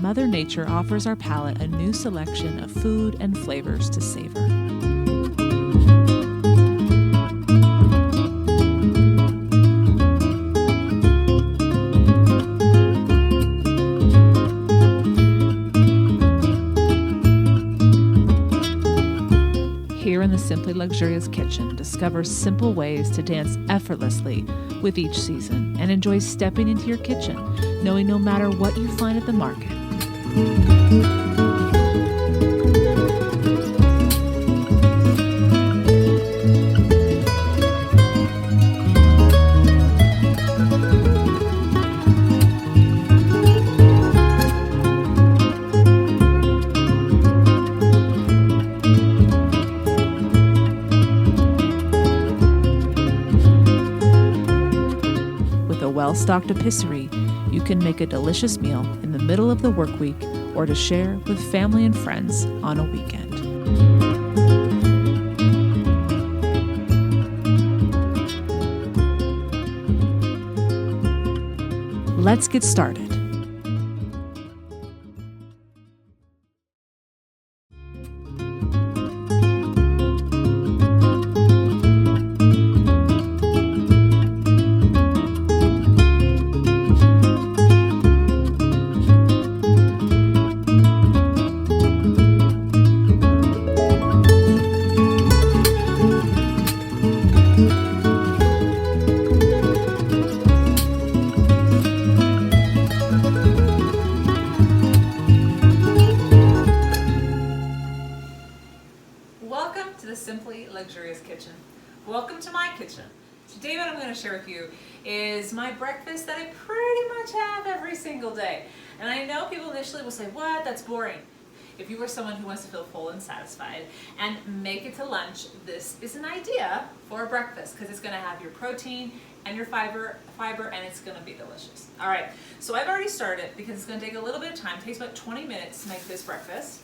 Mother Nature offers our palate a new selection of food and flavors to savor. Here in the Simply Luxurious Kitchen, discover simple ways to dance effortlessly with each season and enjoy stepping into your kitchen, knowing no matter what you find at the market. Well-stocked epicerie, you can make a delicious meal in the middle of the work week or to share with family and friends on a weekend. Let's get started. Simply Luxurious Kitchen. Welcome to my kitchen. Today what I'm going to share with you is my breakfast that I pretty much have every single day. And I know people initially will say, what? That's boring. If you are someone who wants to feel full and satisfied and make it to lunch, this is an idea for a breakfast because it's going to have your protein and your fiber and it's going to be delicious. All right, so I've already started because it's going to take a little bit of time. It takes about 20 minutes to make this breakfast.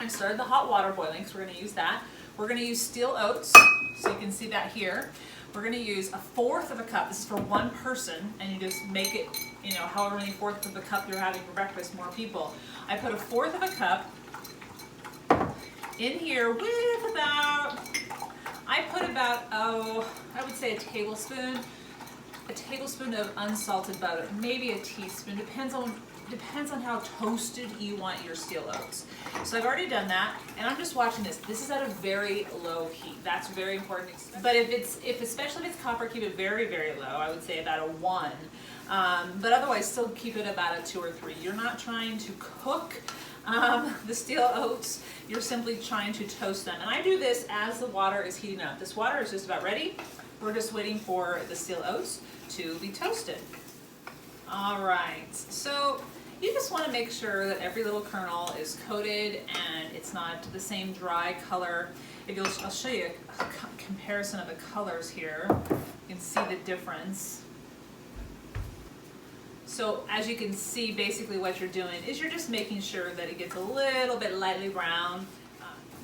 I started the hot water boiling, so we're going to use that. We're going to use steel oats, so you can see that here. We're going to use 1/4 of a cup. This is for one person, and you just make it, however many 1/4 of a cup you're having for breakfast, more people. I put 1/4 of a cup in here with about, I would say a tablespoon of unsalted butter, maybe a teaspoon, depends on how toasted you want your steel oats. So I've already done that, and I'm just watching this. This is at a very low heat. That's very important. But especially if it's copper, keep it very, very low. I would say about a 1. But otherwise, still keep it about a 2 or 3. You're not trying to cook the steel oats. You're simply trying to toast them. And I do this as the water is heating up. This water is just about ready. We're just waiting for the steel oats to be toasted. All right, so you just want to make sure that every little kernel is coated and it's not the same dry color. I'll show you a comparison of the colors here. You can see the difference. So as you can see, basically what you're doing is you're just making sure that it gets a little bit lightly brown,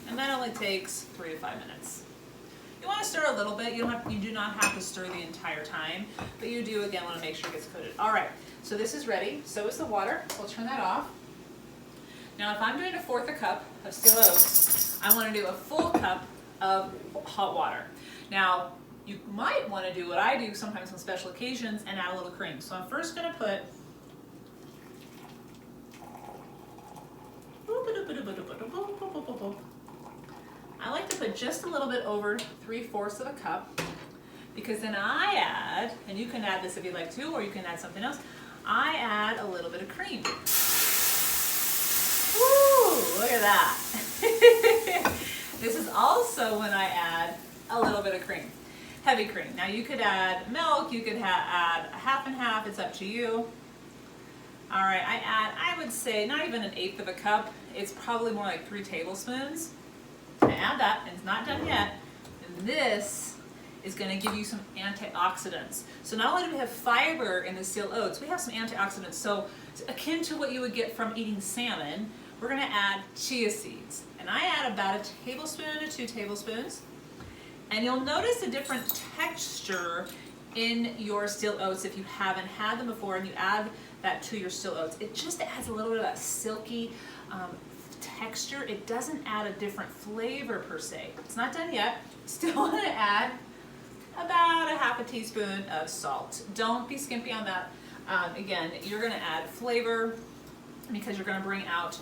and that only takes 3 to 5 minutes. You want to stir a little bit. You do not have to stir the entire time, but you do, again, want to make sure it gets coated. All right, so this is ready. So is the water. We'll turn that off. Now, if I'm doing 1/4 a cup of steel oats, I want to do a full cup of hot water. Now, you might want to do what I do sometimes on special occasions and add a little cream. So I'm first going to put I like to put just a little bit over 3/4 of a cup, because then I add, and you can add this if you like to, or you can add something else, I add a little bit of cream. Woo, look at that. This is also when I add a little bit of cream, heavy cream. Now you could add milk, you could add a half and half, it's up to you. All right, I would say not even 1/8 of a cup, it's probably more like 3 tablespoons. I add that, and it's not done yet. And this is going to give you some antioxidants. So not only do we have fiber in the steel oats, we have some antioxidants. So akin to what you would get from eating salmon, we're going to add chia seeds. And I add about 1 tablespoon to 2 tablespoons. And you'll notice a different texture in your steel oats if you haven't had them before, and you add that to your steel oats. It just adds a little bit of that silky texture. It doesn't add a different flavor per se. It's not done yet. Still want to add about a half a teaspoon of salt. Don't be skimpy on that. Again, you're going to add flavor because you're going to bring out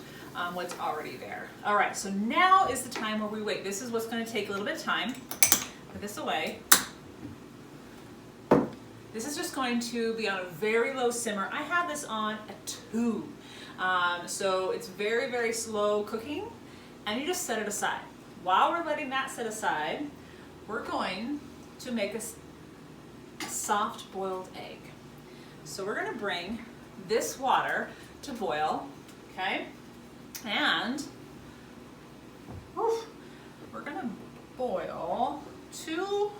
what's already there. All right, so now is the time where we wait. This is what's going to take a little bit of time. Put this away. This is just going to be on a very low simmer. I have this on a 2. So it's very, very slow cooking, and you just set it aside. While we're letting that set aside, we're going to make a soft boiled egg. So we're going to bring this water to boil, okay? And we're going to boil 2,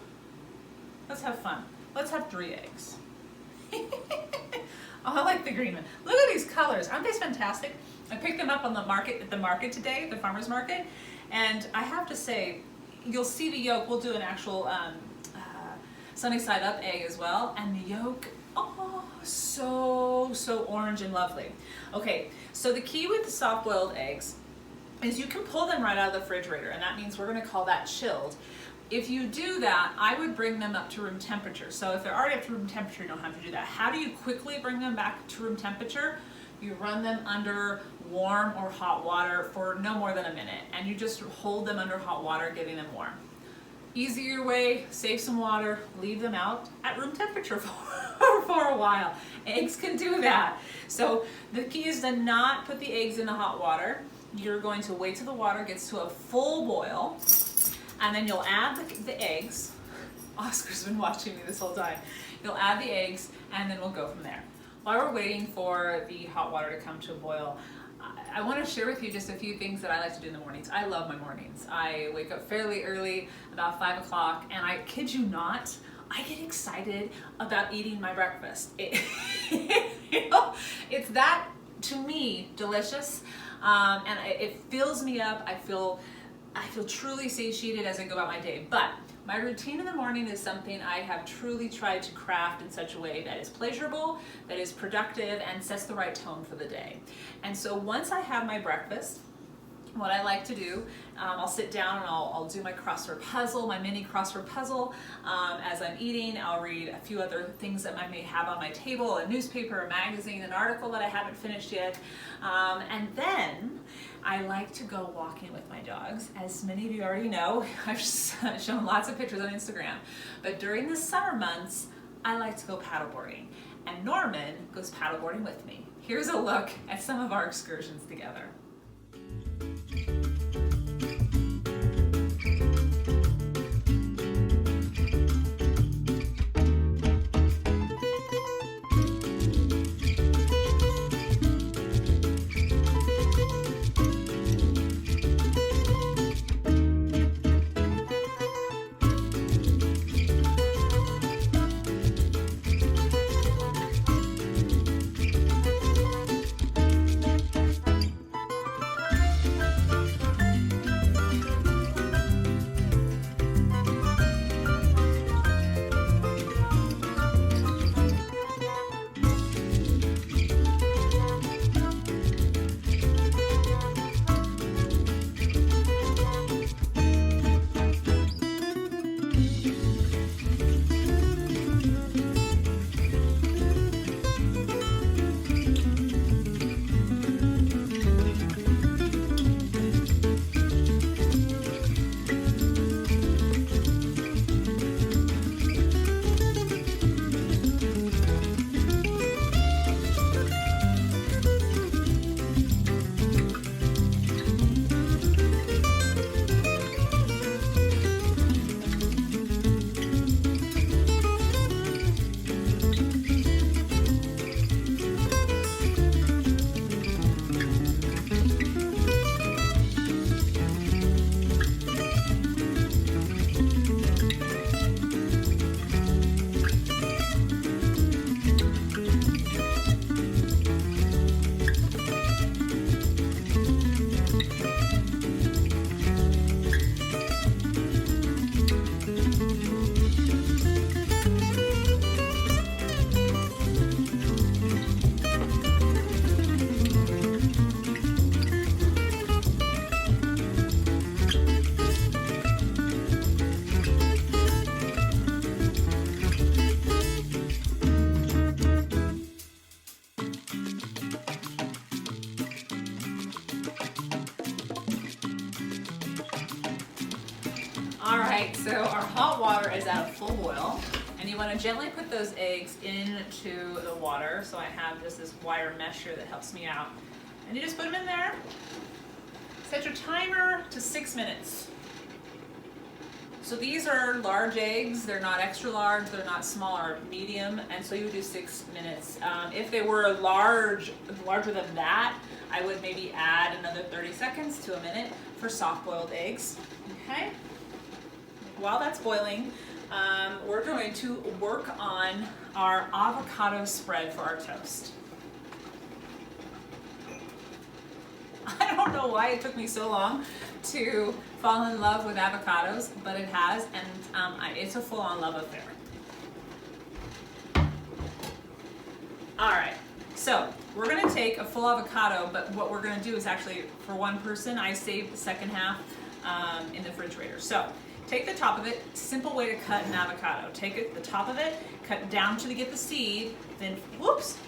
let's have fun. Let's have 3 eggs. Oh, I like the green one. Look at these colors. Aren't they fantastic? I picked them up on the market today, the farmer's market. And I have to say, you'll see the yolk. We'll do an actual sunny side up egg as well. And the yolk, oh, so orange and lovely. Okay, so the key with the soft boiled eggs is you can pull them right out of the refrigerator, and that means we're going to call that chilled. If you do that, I would bring them up to room temperature. So if they're already up to room temperature, you don't have to do that. How do you quickly bring them back to room temperature? You run them under warm or hot water for no more than a minute, and you just hold them under hot water, getting them warm. Easier way, save some water, leave them out at room temperature for a while. Eggs can do that. So the key is to not put the eggs in the hot water. You're going to wait till the water gets to a full boil, and then you'll add the eggs. Oscar's been watching me this whole time. You'll add the eggs, and then we'll go from there. While we're waiting for the hot water to come to a boil, I want to share with you just a few things that I like to do in the mornings. I love my mornings. I wake up fairly early, about 5 o'clock, and I kid you not, I get excited about eating my breakfast. It's that, to me, delicious, and it fills me up. I feel truly satiated as I go about my day. But my routine in the morning is something I have truly tried to craft in such a way that is pleasurable, that is productive, and sets the right tone for the day. And so once I have my breakfast, what I like to do, I'll sit down and I'll do my crossword puzzle, my mini crossword puzzle. As I'm eating, I'll read a few other things that I may have on my table, a newspaper, a magazine, an article that I haven't finished yet. And then I like to go walking with my dogs. As many of you already know, I've shown lots of pictures on Instagram. But during the summer months, I like to go paddleboarding. And Norman goes paddleboarding with me. Here's a look at some of our excursions together. So our hot water is at a full boil, and you want to gently put those eggs into the water. So I have just this wire mesh here that helps me out. And you just put them in there. Set your timer to 6 minutes. So these are large eggs. They're not extra large, they're not small or medium, and so you would do 6 minutes. If they were larger than that, I would maybe add another 30 seconds to a minute for soft-boiled eggs. Okay? While that's boiling, we're going to work on our avocado spread for our toast. I don't know why it took me so long to fall in love with avocados, but it has, and it's a full-on love affair. All right, so we're gonna take a full avocado, but what we're gonna do is actually, for one person, I saved the second half in the refrigerator. So take the top of it, simple way to cut an avocado. Take it, the top of it, cut down to get the seed, then whoops,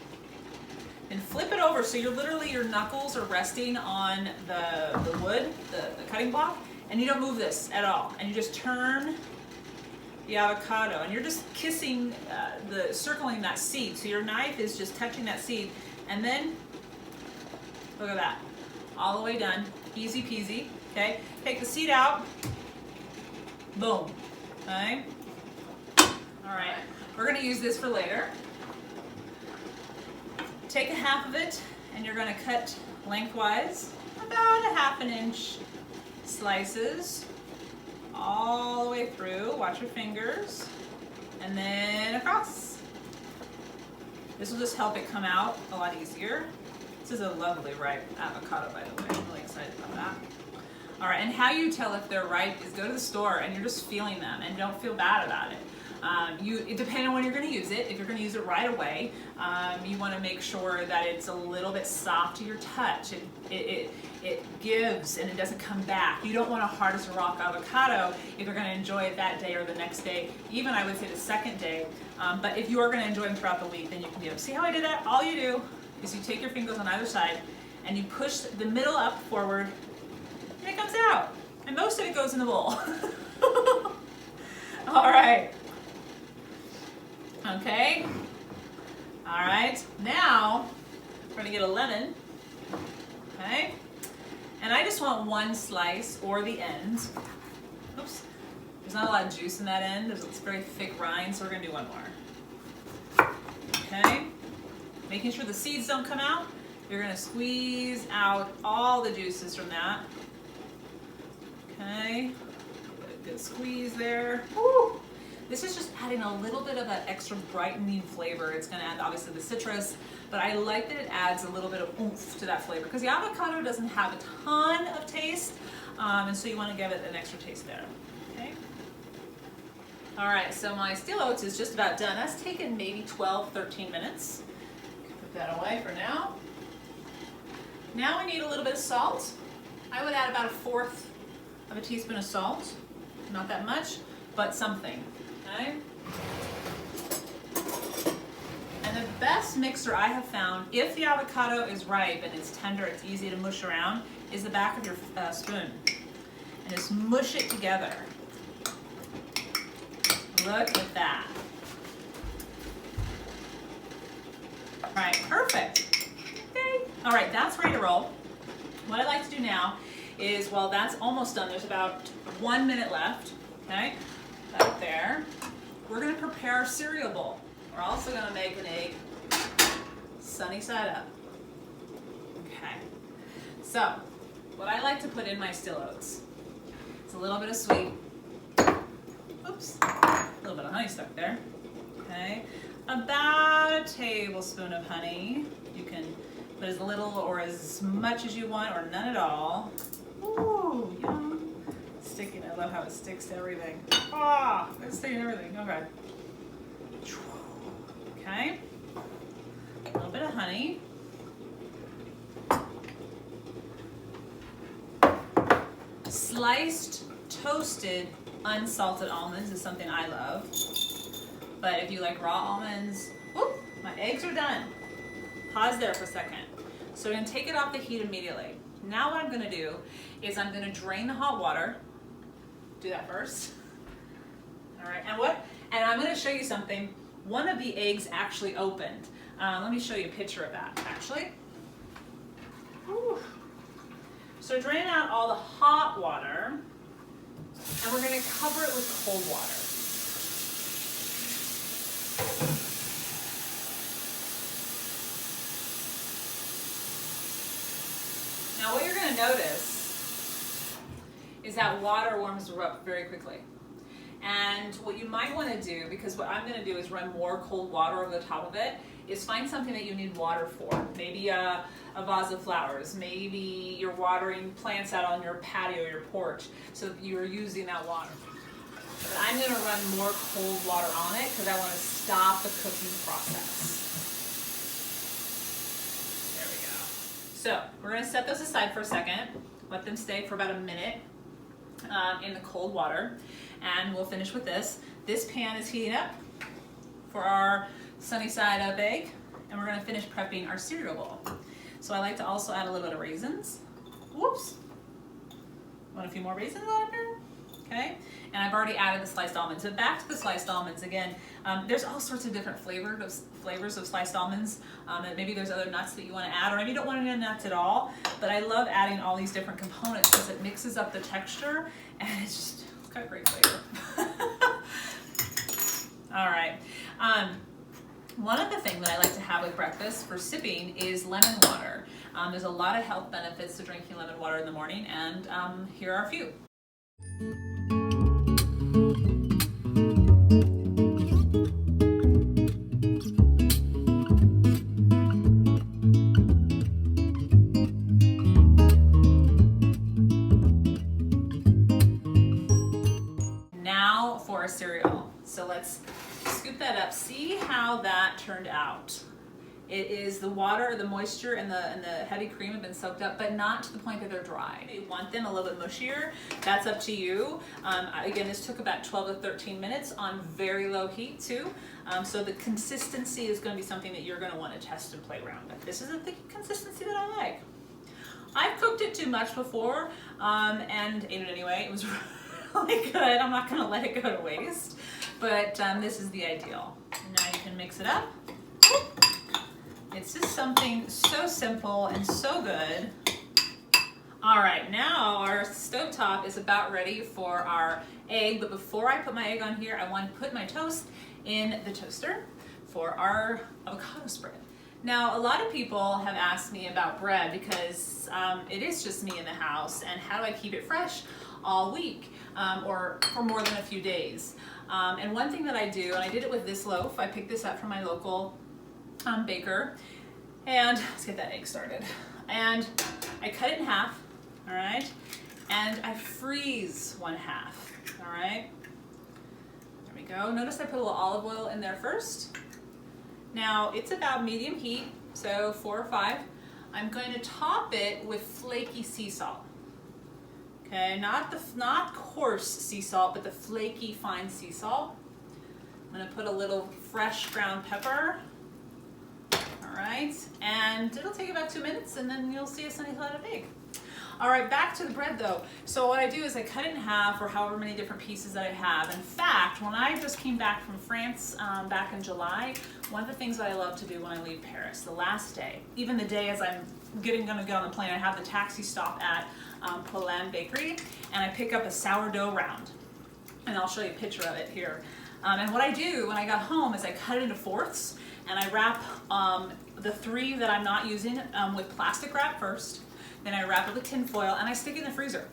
and flip it over so your knuckles are resting on the wood, the cutting block, and you don't move this at all. And you just turn the avocado, and you're just kissing, circling that seed. So your knife is just touching that seed, and then, look at that, all the way done, easy peasy, okay? Take the seed out, boom, okay? All right, we're gonna use this for later. Take a half of it, and you're gonna cut lengthwise, about a ½ inch slices, all the way through, watch your fingers, and then across. This will just help it come out a lot easier. This is a lovely ripe avocado, by the way. I'm really excited about that. All right, and how you tell if they're ripe is go to the store and you're just feeling them, and don't feel bad about it. It depends on when you're going to use it. If you're going to use it right away, you want to make sure that it's a little bit soft to your touch. It gives and it doesn't come back. You don't want to hard as a rock avocado if you're going to enjoy it that day or the next day, even I would say the second day. But if you are going to enjoy them throughout the week, then you can do it. See how I did that? All you do is you take your fingers on either side and you push the middle up forward, and it comes out. And most of it goes in the bowl. All right. Okay. All right. Now we're going to get a lemon. Okay. And I just want one slice or the end. Oops. There's not a lot of juice in that end. It's very thick rind, so we're going to do one more. Okay. Making sure the seeds don't come out. You're going to squeeze out all the juices from that. Okay. Good squeeze there. Woo. This is just adding a little bit of an extra brightening flavor. It's going to add obviously the citrus, but I like that it adds a little bit of oomph to that flavor because the avocado doesn't have a ton of taste, and so you want to give it an extra taste there. Okay. All right, so my steel oats is just about done. That's taken maybe 12, 13 minutes. Put that away for now. Now we need a little bit of salt. I would add about 1/4 of a teaspoon of salt. Not that much, but something. Okay. And the best mixer I have found, if the avocado is ripe and it's tender, it's easy to mush around, is the back of your spoon. And just mush it together. Look at that. All right, perfect. Okay. All right, that's ready to roll. What I like to do now is, well, that's almost done. There's about 1 minute left. Okay. That there. We're going to prepare our cereal bowl. We're also going to make an egg sunny side up. Okay. So, what I like to put in my steel oats is a little bit of sweet. Oops. A little bit of honey stuck there. Okay. About a tablespoon of honey. You can put as little or as much as you want, or none at all. Ooh, yum. Sticking. I love how it sticks to everything. Ah, it's sticking to everything. Okay. Okay. A little bit of honey. Sliced, toasted, unsalted almonds is something I love. But if you like raw almonds, whoop, my eggs are done. Pause there for a second. So I'm going to take it off the heat immediately. Now what I'm going to do is I'm going to drain the hot water. Do that first. All right, and I'm gonna show you something. One of the eggs actually opened. Let me show you a picture of that, actually. Whew. So drain out all the hot water, and we're gonna cover it with cold water. Now what you're gonna notice is that water warms up very quickly. And what you might want to do, because what I'm going to do is run more cold water over the top of it, is find something that you need water for. Maybe a vase of flowers. Maybe you're watering plants out on your patio or your porch, so you're using that water. But I'm going to run more cold water on it because I want to stop the cooking process. There we go. So we're going to set those aside for a second. Let them stay for about a minute in the cold water. And we'll finish with this. This pan is heating up for our sunny side up egg, and we're gonna finish prepping our cereal bowl. So I like to also add a little bit of raisins. Whoops. Want a few more raisins on up here? Okay. And I've already added the sliced almonds. But back to the sliced almonds again. There's all sorts of different flavors of sliced almonds. And maybe there's other nuts that you want to add, or maybe you don't want any nuts at all. But I love adding all these different components because it mixes up the texture, and it's got a great flavor. All right. One of the things that I like to have with breakfast for sipping is lemon water. There's a lot of health benefits to drinking lemon water in the morning, and here are a few. Now for our cereal. So let's scoop that up. See how that turned out. It is the water, the moisture, and the heavy cream have been soaked up, but not to the point that they're dry. If you want them a little bit mushier, that's up to you. Again, this took about 12 to 13 minutes on very low heat too. So the consistency is going to be something that you're going to want to test and play around with. This is the consistency that I like. I've cooked it too much before and ate it anyway. It was really good. I'm not going to let it go to waste, but this is the ideal. And now you can mix it up. It's just something so simple and so good. All right, now our stovetop is about ready for our egg, but before I put my egg on here, I want to put my toast in the toaster for our avocado spread. Now, a lot of people have asked me about bread because it is just me in the house, and how do I keep it fresh all week or for more than a few days? And one thing that I do, and I did it with this loaf, I picked this up from my local baker, and let's get that egg started. And I cut it in half, all right? And I freeze 1/2, all right? There we go. Notice I put a little olive oil in there first. Now it's about medium heat, so 4 or 5. I'm going to top it with flaky sea salt. Okay, not coarse sea salt, but the flaky fine sea salt. I'm going to put a little fresh ground pepper. All right, and it'll take about 2 minutes, and then you'll see a sunny side up egg. All right, back to the bread though. So what I do is I cut it in half, or however many different pieces that I have. In fact, when I just came back from France back in July, one of the things that I love to do when I leave Paris, the last day, even the day as I'm gonna get on the plane, I have the taxi stop at Poland Bakery, and I pick up a sourdough round. And I'll show you a picture of it here. And what I do when I got home is I cut it into fourths, and I wrap the 3 that I'm not using with plastic wrap first. Then I wrap it with tin foil, and I stick it in the freezer.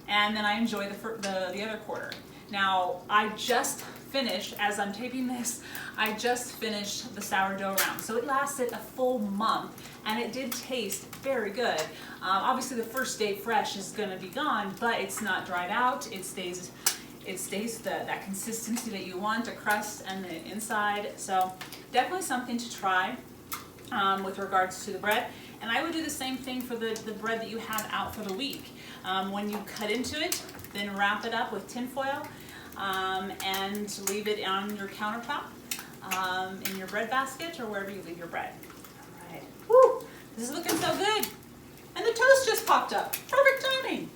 And then I enjoy the other quarter. Now, I just finished, as I'm taping this, I just finished the sourdough round. So it lasted a full month, and it did taste very good. Obviously, the first day fresh is gonna be gone, but it's not dried out. It stays that consistency that you want, a crust and the inside. So definitely something to try with regards to the bread. And I would do the same thing for the bread that you have out for the week. When you cut into it, then wrap it up with tin foil and leave it on your countertop, in your bread basket, or wherever you leave your bread. All right. Woo! This is looking so good. And the toast just popped up. Perfect timing.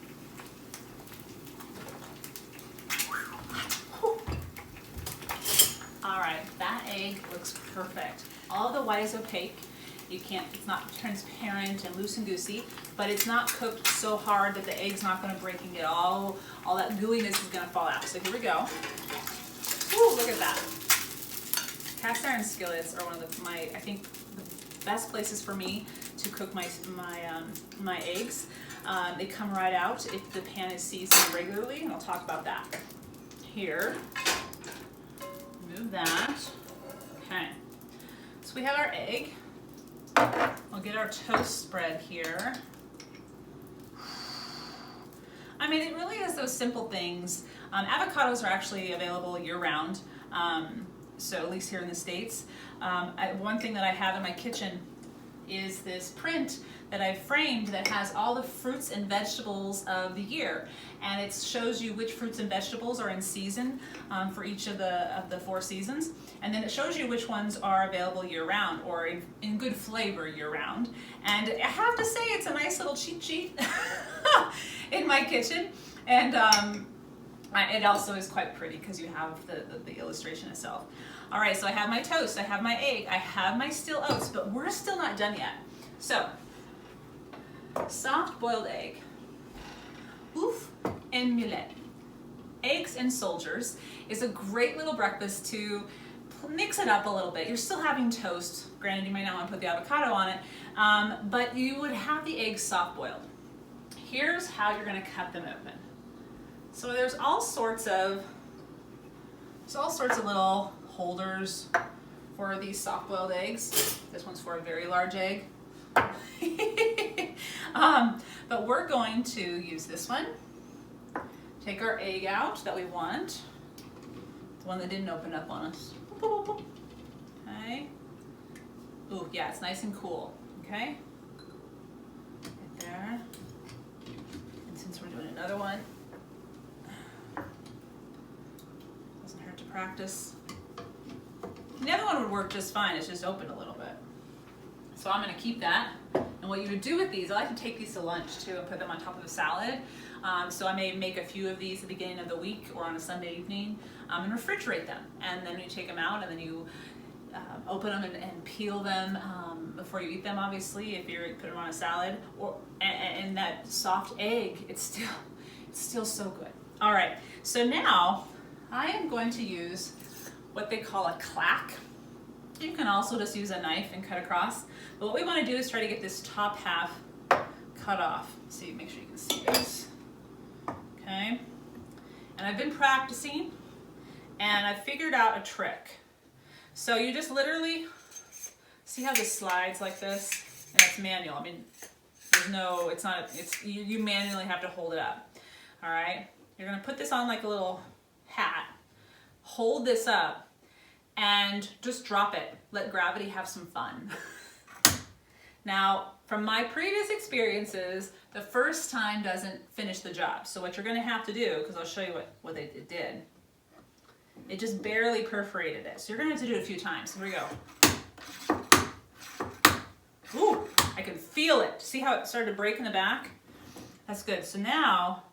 All right, that egg looks perfect. All the white is opaque. It's not transparent and loose and goosey, but it's not cooked so hard that the egg's not gonna break and get all that gooiness is gonna fall out. So here we go. Woo, look at that. Cast iron skillets are one of I think the best places for me to cook my eggs. They come right out if the pan is seasoned regularly, and I'll talk about that. Here, move that. Okay, so we have our egg. I'll get our toast spread here. I mean, it really is those simple things. Avocados are actually available year-round, so at least here in the States. One thing that I have in my kitchen is this print that I've framed that has all the fruits and vegetables of the year, and it shows you which fruits and vegetables are in season for each of the 4 seasons, and then it shows you which ones are available year-round or in good flavor year-round. And I have to say, it's a nice little cheat sheet in my kitchen, and it also is quite pretty because you have the illustration itself. All right, so I have my toast, I have my egg, I have my steel oats, but we're still not done yet. So, soft boiled egg, ouf and mulette. Eggs and soldiers is a great little breakfast to mix it up a little bit. You're still having toast. Granted, you might not want to put the avocado on it, but you would have the eggs soft boiled. Here's how you're going to cut them open. So there's all sorts of little holders for these soft boiled eggs. This one's for a very large egg. But we're going to use this one. Take our egg out that we want. The one that didn't open up on us. Okay. Ooh, yeah, it's nice and cool. Okay. Right there. And since we're doing another one, doesn't hurt to practice. And the other one would work just fine. It's just open a little bit. So I'm going to keep that. And what you would do with these, I like to take these to lunch too and put them on top of a salad. So I may make a few of these at the beginning of the week or on a Sunday evening and refrigerate them. And then you take them out and then you open them and peel them before you eat them, obviously, if you put them on a salad. And that soft egg, it's still so good. All right, so now I am going to use what they call a clack. You can also just use a knife and cut across. But what we want to do is try to get this top half cut off. See, make sure you can see this. Okay. And I've been practicing, and I figured out a trick. So you just literally, see how this slides like this? And it's manual. I mean, you manually have to hold it up. All right. You're going to put this on like a little hat. Hold this up and just drop it. Let gravity have some fun. Now, from my previous experiences, the first time doesn't finish the job. So what you're going to have to do, because I'll show you what it did, it just barely perforated it. So you're going to have to do it a few times. Here we go. Ooh, I can feel it. See how it started to break in the back? That's good. So now,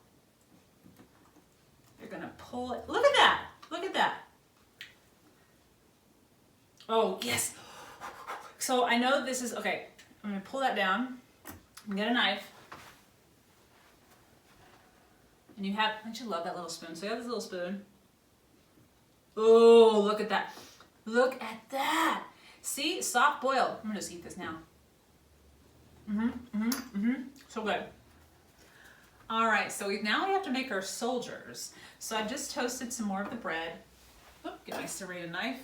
you're going to pull it. Look at that. Look at that. Oh, yes. So I know this is, okay, I'm going to pull that down and get a knife. And you have, don't you love that little spoon? So you have this little spoon. Oh, look at that. Look at that. See, soft boiled. I'm going to just eat this now. So good. All right, so now we have to make our soldiers. So I've just toasted some more of the bread. Oh, get my serrated knife.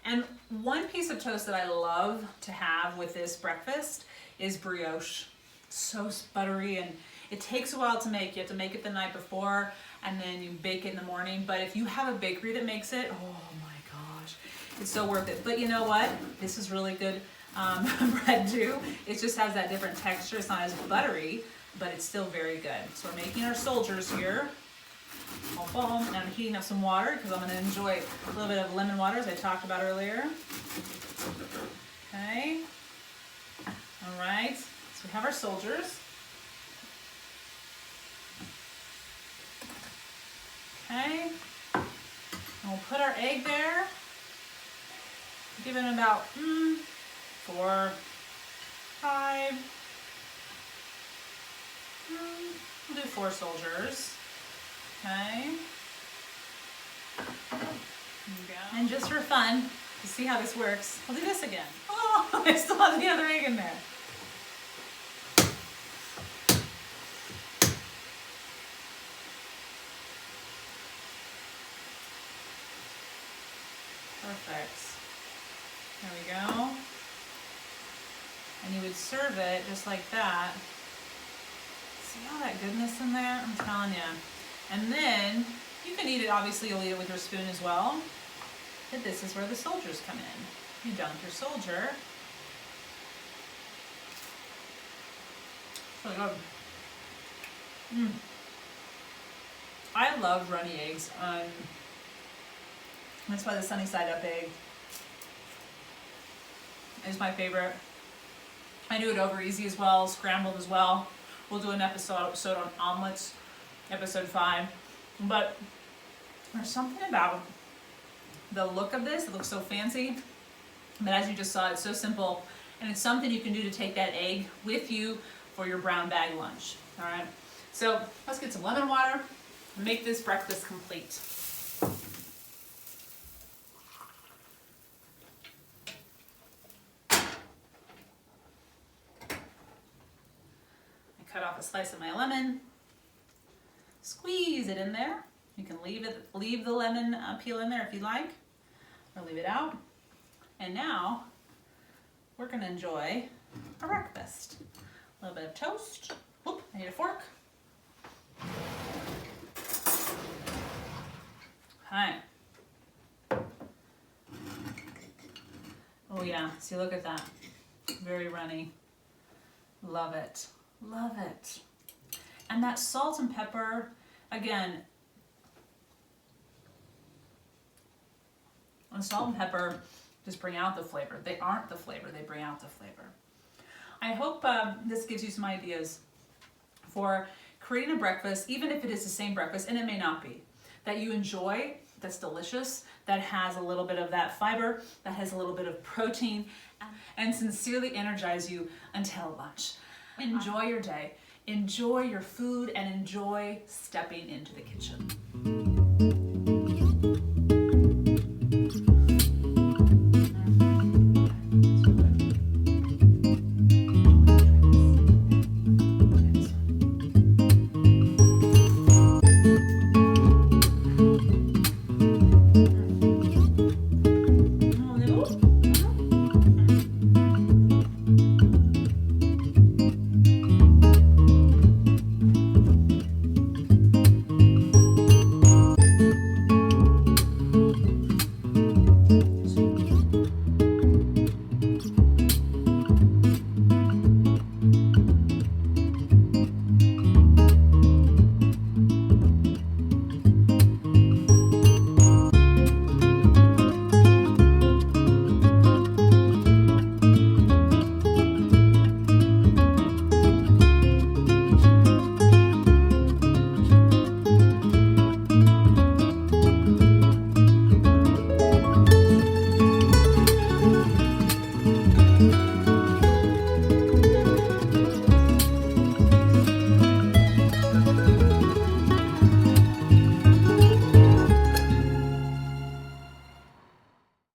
And one piece of toast that I love to have with this breakfast is brioche. So buttery, and it takes a while to make. You have to make it the night before, and then you bake it in the morning. But if you have a bakery that makes it, oh my gosh, it's so worth it. But you know what? This is really good bread too. It just has that different texture. It's not as buttery, but it's still very good. So we're making our soldiers here. And I'm heating up some water because I'm going to enjoy a little bit of lemon water, as I talked about earlier. Okay. All right. So we have our soldiers. Okay. And we'll put our egg there. give it about 4, 5. We'll do 4 soldiers. Okay. And just for fun, to see how this works, we'll do this again. Oh, I still have the other egg in there. Perfect. There we go. And you would serve it just like that. See all that goodness in there? I'm telling you. And then you can eat it, obviously you'll eat it with your spoon as well. But this is where the soldiers come in. You dunk your soldier. Really good. I love runny eggs. That's why the sunny side up egg is my favorite. I do it over easy as well, scrambled as well. We'll do an episode on omelets, episode 5. But there's something about the look of this. It looks so fancy. But as you just saw, it's so simple. And it's something you can do to take that egg with you for your brown bag lunch. All right. So let's get some lemon water and make this breakfast complete. Cut off a slice of my lemon, squeeze it in there. You can leave the lemon peel in there if you like, or leave it out. And now we're gonna enjoy our breakfast. A little bit of toast. Oop, I need a fork. Hi. Oh yeah, see, look at that. Very runny. Love it. Love it. And that salt and pepper, again, and salt and pepper just bring out the flavor. They aren't the flavor, they bring out the flavor. I hope this gives you some ideas for creating a breakfast, even if it is the same breakfast, and it may not be, that you enjoy, that's delicious, that has a little bit of that fiber, that has a little bit of protein, and sincerely energize you until lunch. Enjoy your day, enjoy your food, and enjoy stepping into the kitchen.